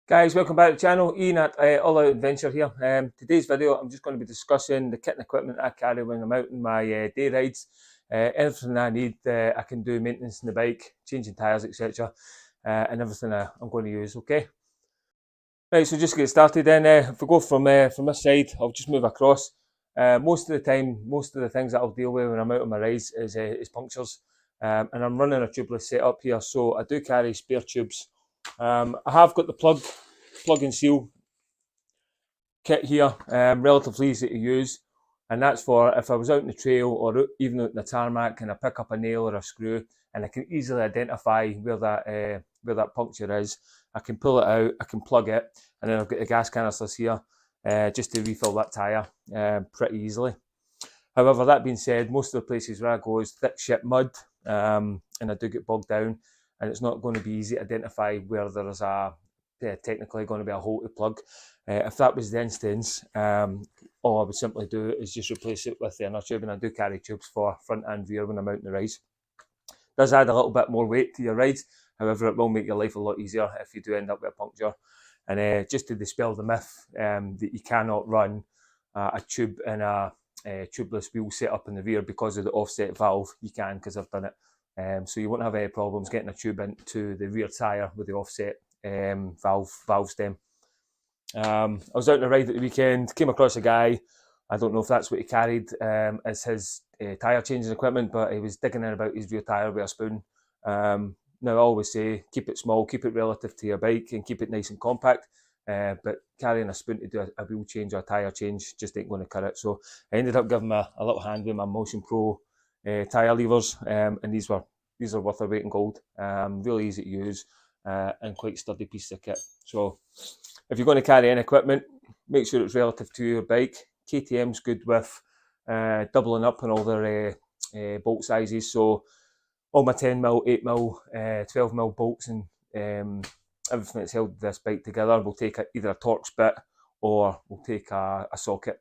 Guys, welcome back to the channel. Ian at All Out Adventure here. Today's video, I'm just going to be discussing the kit and equipment I carry when I'm out on my day rides. Everything I need, I can do maintenance on the bike, changing tyres, etc. And everything I'm going to use, okay? Right, so just to get started then, if we go from this side, I'll just move across. Most of the time, most of the things that I'll deal with when I'm out on my rides is punctures. And I'm running a tubeless setup here, so I do carry spare tubes. I have got the plug and seal kit here, relatively easy to use, and that's for if I was out in the trail or even out in the tarmac and I pick up a nail or a screw and I can easily identify where that puncture is. I can pull it out, I can plug it, and then I've got the gas canisters here just to refill that tyre pretty easily. However, that being said, most of the places where I go is thick shit mud, and I do get bogged down, and it's not going to be easy to identify where there is technically going to be a hole to plug. If that was the instance, all I would simply do is just replace it with the inner tube, and I do carry tubes for front and rear when I'm out in the rides. Does add a little bit more weight to your rides, however, it will make your life a lot easier if you do end up with a puncture. And just to dispel the myth that you cannot run a tube in a tubeless wheel set up in the rear because of the offset valve, you can, because I've done it. So you won't have any problems getting a tube into the rear tyre with the offset valve stem. I was out on a ride at the weekend, came across a guy. I don't know if that's what he carried as his tyre changing equipment, but he was digging in about his rear tyre with a spoon. Now, I always say keep it small, keep it relative to your bike, and keep it nice and compact. But carrying a spoon to do a wheel change or a tyre change just ain't going to cut it. So I ended up giving him a little hand with my Motion Pro tyre levers, and these are worth their weight in gold. Really easy to use and quite sturdy piece of kit. So if you're going to carry any equipment, make sure it's relative to your bike. KTM's good with doubling up on all their bolt sizes. So all my 10mm, 8mm, 12mm bolts and everything that's held this bike together will take either a Torx bit or we'll take a socket.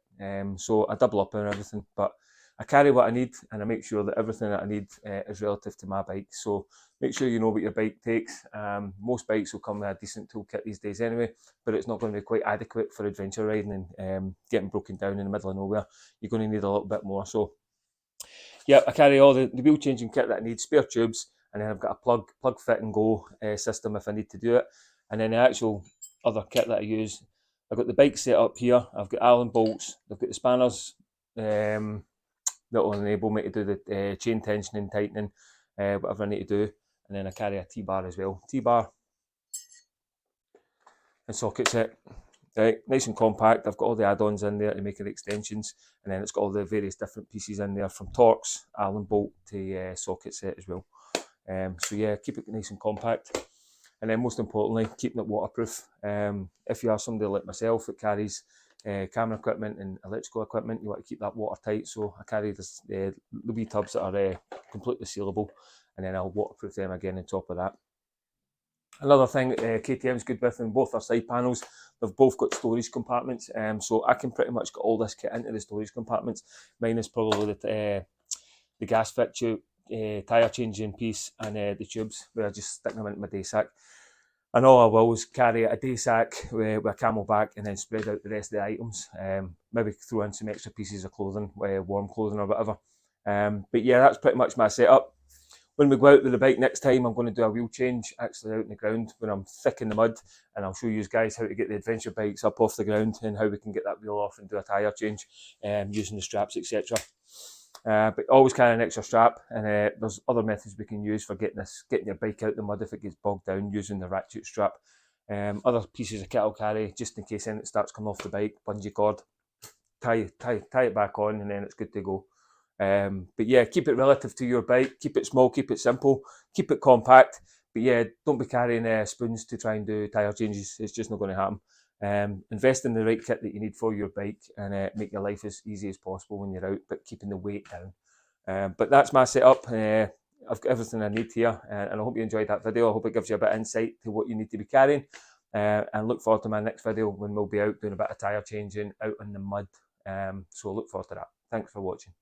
So I double up on everything, but I carry what I need and I make sure that everything that I need is relative to my bike. So make sure you know what your bike takes. Most bikes will come with a decent toolkit these days anyway, but it's not going to be quite adequate for adventure riding and getting broken down in the middle of nowhere. You're going to need a little bit more. So yeah, I carry all the wheel changing kit that I need, spare tubes, and then I've got a plug fit and go system if I need to do it. And then the actual other kit that I use, I've got the bike set up here. I've got Allen bolts. I've got the spanners that will enable me to do the chain tensioning, tightening, whatever I need to do. And then I carry a T-bar as well. T-bar and socket set. Right, nice and compact. I've got all the add-ons in there to make it extensions, and then it's got all the various different pieces in there from Torx, Allen bolt to socket set as well. So yeah, keep it nice and compact, and then most importantly, keeping it waterproof. If you are somebody like myself that carries camera equipment and electrical equipment, you want to keep that watertight. So I carry the wee tubs that are completely sealable, and then I'll waterproof them again on top of that. Another thing KTM's good with, in both their side panels, they've both got storage compartments, so I can pretty much get all this kit into the storage compartments. Mine is probably the gas fit tube, tyre changing piece, and the tubes, where I just stick them into my day sack. And all I will is carry a day sack with a CamelBak and then spread out the rest of the items. Maybe throw in some extra pieces of clothing, warm clothing or whatever. But yeah, that's pretty much my setup. When we go out with the bike next time, I'm going to do a wheel change actually out in the ground when I'm thick in the mud, and I'll show you guys how to get the adventure bikes up off the ground and how we can get that wheel off and do a tyre change using the straps, etc. But always carry an extra strap, and there's other methods we can use for getting your bike out the mud if it gets bogged down, using the ratchet strap. Other pieces of kit I'll carry just in case anything starts coming off the bike, bungee cord, tie it back on, and then it's good to go. But yeah, keep it relative to your bike, keep it small, keep it simple, keep it compact. But yeah, don't be carrying spoons to try and do tyre changes. It's just not going to happen. Invest in the right kit that you need for your bike, and make your life as easy as possible when you're out, but keeping the weight down. But that's my setup. I've got everything I need here, and I hope you enjoyed that video. I hope it gives you a bit of insight to what you need to be carrying. And look forward to my next video when we'll be out doing a bit of tyre changing out in the mud. So look forward to that. Thanks for watching.